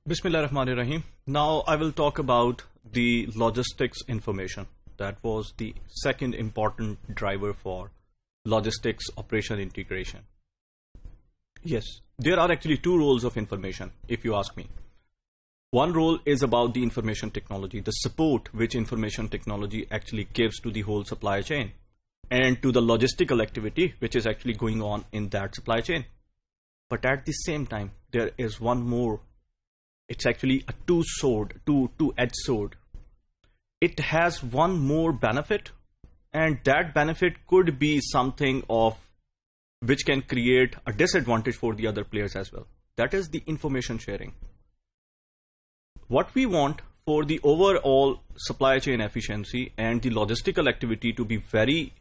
Bismillahirrahmanirrahim. Now I will talk about the logistics information. That was the second important driver for logistics operation integration. Yes, there are actually two roles of information, if you ask me. One role is about the information technology, the support which information technology actually gives to the whole supply chain and to the logistical activity which is actually going on in that supply chain. But at the same time, there is one more. It's actually a two-edged sword. It has one more benefit, and that benefit could be something of which can create a disadvantage for the other players as well. That is the information sharing. What we want for the overall supply chain efficiency and the logistical activity to be very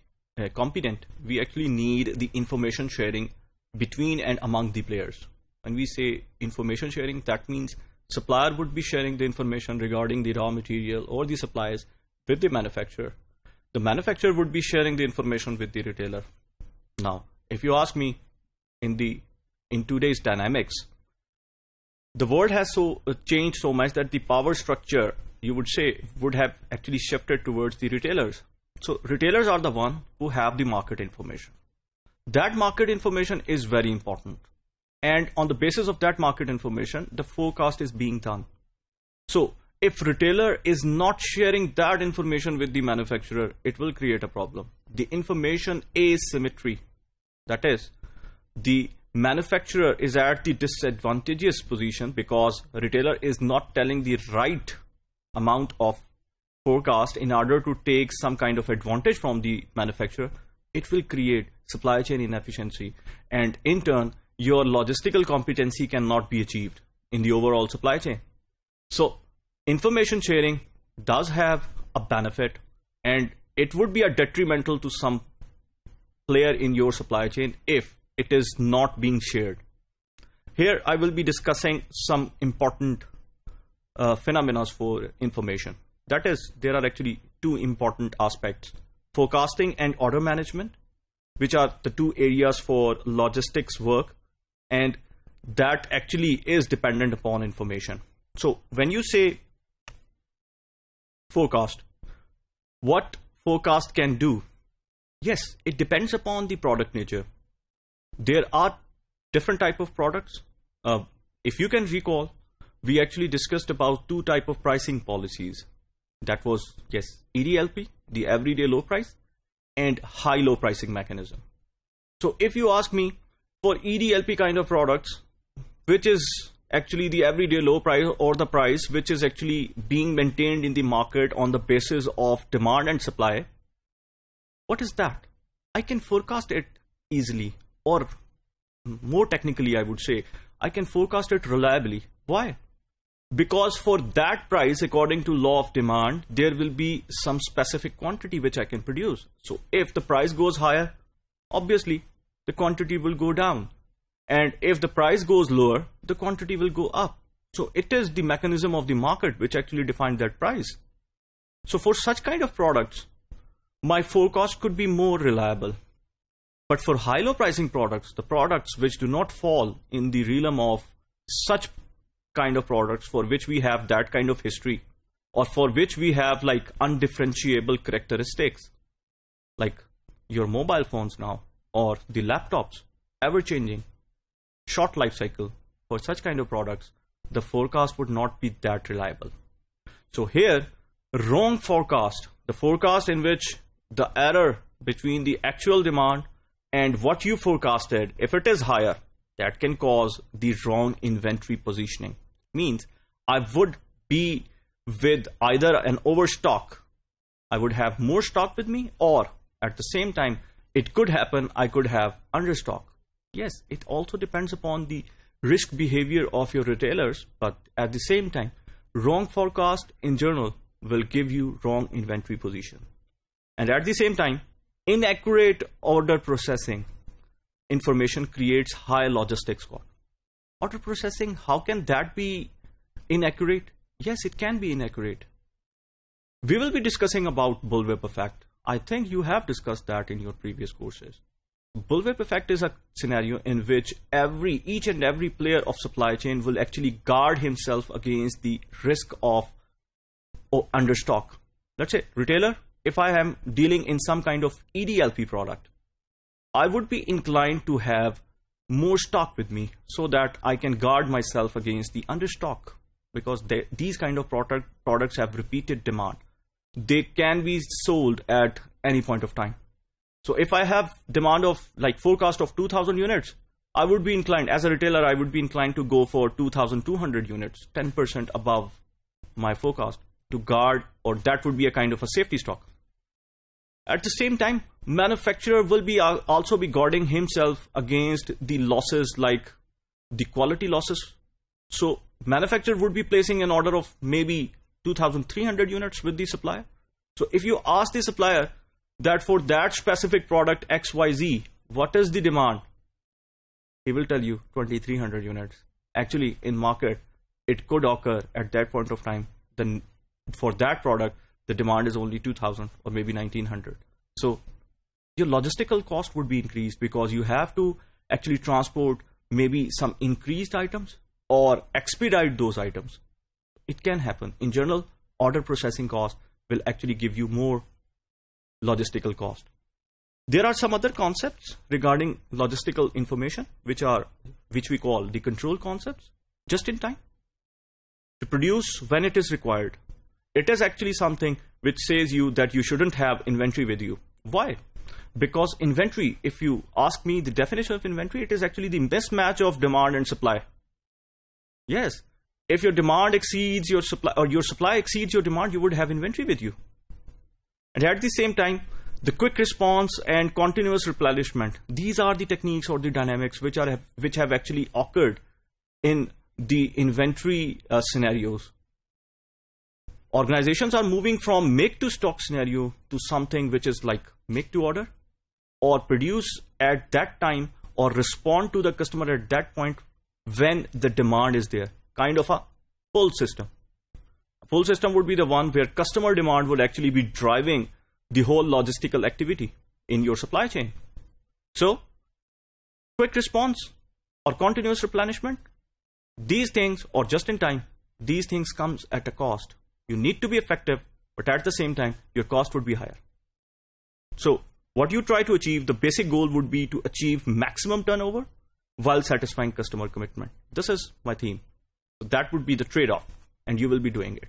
competent, we actually need the information sharing between and among the players. When we say information sharing, that means supplier would be sharing the information regarding the raw material or the supplies with the manufacturer. The manufacturer would be sharing the information with the retailer. Now, if you ask me, in today's dynamics, the world has changed so much that the power structure, you would say, would have actually shifted towards the retailers. So retailers are the one who have the market information. That market information is very important. And on the basis of that market information, the forecast is being done. So if retailer is not sharing that information with the manufacturer, it will create a problem. The information asymmetry, that is, the manufacturer is at the disadvantageous position because retailer is not telling the right amount of forecast in order to take some kind of advantage from the manufacturer. It will create supply chain inefficiency, and in turn, your logistical competency cannot be achieved in the overall supply chain. So information sharing does have a benefit, and it would be a detrimental to some player in your supply chain if it is not being shared. Here I will be discussing some important phenomena for information. That is, there are actually two important aspects: forecasting and order management, which are the two areas for logistics work, and that actually is dependent upon information. So when you say forecast, what forecast can do? Yes, it depends upon the product nature. There are different type of products. If you can recall, we actually discussed about two type of pricing policies. That was, yes, EDLP, the everyday low price, and high-low pricing mechanism. So if you ask me, for EDLP kind of products, which is actually the everyday low price or the price which is actually being maintained in the market on the basis of demand and supply, what is that? I can forecast it easily, or more technically I would say, I can forecast it reliably. Why? Because for that price, according to law of demand, there will be some specific quantity which I can produce. So if the price goes higher, obviously the quantity will go down. And if the price goes lower, the quantity will go up. So it is the mechanism of the market which actually defines that price. So for such kind of products, my forecast could be more reliable. But for high-low pricing products, the products which do not fall in the realm of such kind of products for which we have that kind of history, or for which we have like undifferentiable characteristics, like your mobile phones now, or the laptops, ever-changing, short life cycle, for such kind of products, the forecast would not be that reliable. So here, wrong forecast, the forecast in which the error between the actual demand and what you forecasted, if it is higher, that can cause the wrong inventory positioning. Means I would be with either an overstock, I would have more stock with me, or at the same time, it could happen I could have understock. Yes, it also depends upon the risk behavior of your retailers, but at the same time, wrong forecast in general will give you wrong inventory position. And at the same time, inaccurate order processing information creates high logistics cost. Order processing, how can that be inaccurate? Yes, it can be inaccurate. We will be discussing about bullwhip effect. I think you have discussed that in your previous courses. bullwhip effect is a scenario in which each and every player of supply chain will actually guard himself against the risk of understock. Let's say retailer, if I am dealing in some kind of EDLP product, I would be inclined to have more stock with me so that I can guard myself against the understock, because these kind of products have repeated demand. They can be sold at any point of time. So if I have demand of like forecast of 2,000 units, I would be inclined, as a retailer, I would be inclined to go for 2,200 units, 10% above my forecast to guard, or that would be a kind of a safety stock. At the same time, manufacturer will be also be guarding himself against the losses like the quality losses. So manufacturer would be placing an order of maybe 2,300 units with the supplier. So if you ask the supplier that for that specific product XYZ, what is the demand? He will tell you 2,300 units. Actually, in market, it could occur at that point of time. Then for that product, the demand is only 2,000 or maybe 1,900. So your logistical cost would be increased because you have to actually transport maybe some increased items or expedite those items. It can happen. In general, order processing cost will actually give you more logistical cost. There are some other concepts regarding logistical information, which we call the control concepts. Just in time, to produce when it is required. It is actually something which says you that you shouldn't have inventory with you. Why? Because inventory, if you ask me the definition of inventory, it is actually the mismatch of demand and supply. Yes, if your demand exceeds your supply, or your supply exceeds your demand, you would have inventory with you. And at the same time, the quick response and continuous replenishment, these are the techniques or the dynamics which have actually occurred in the inventory scenarios. Organizations are moving from make to stock scenario to something which is like make to order, or produce at that time, or respond to the customer at that point when the demand is there. Kind of a pull system. A pull system would be the one where customer demand would actually be driving the whole logistical activity in your supply chain. So, quick response or continuous replenishment, these things, or just in time, these things comes at a cost. You need to be effective, but at the same time, your cost would be higher. So, what you try to achieve, the basic goal would be to achieve maximum turnover while satisfying customer commitment. This is my theme. So that would be the trade-off, and you will be doing it.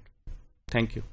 Thank you.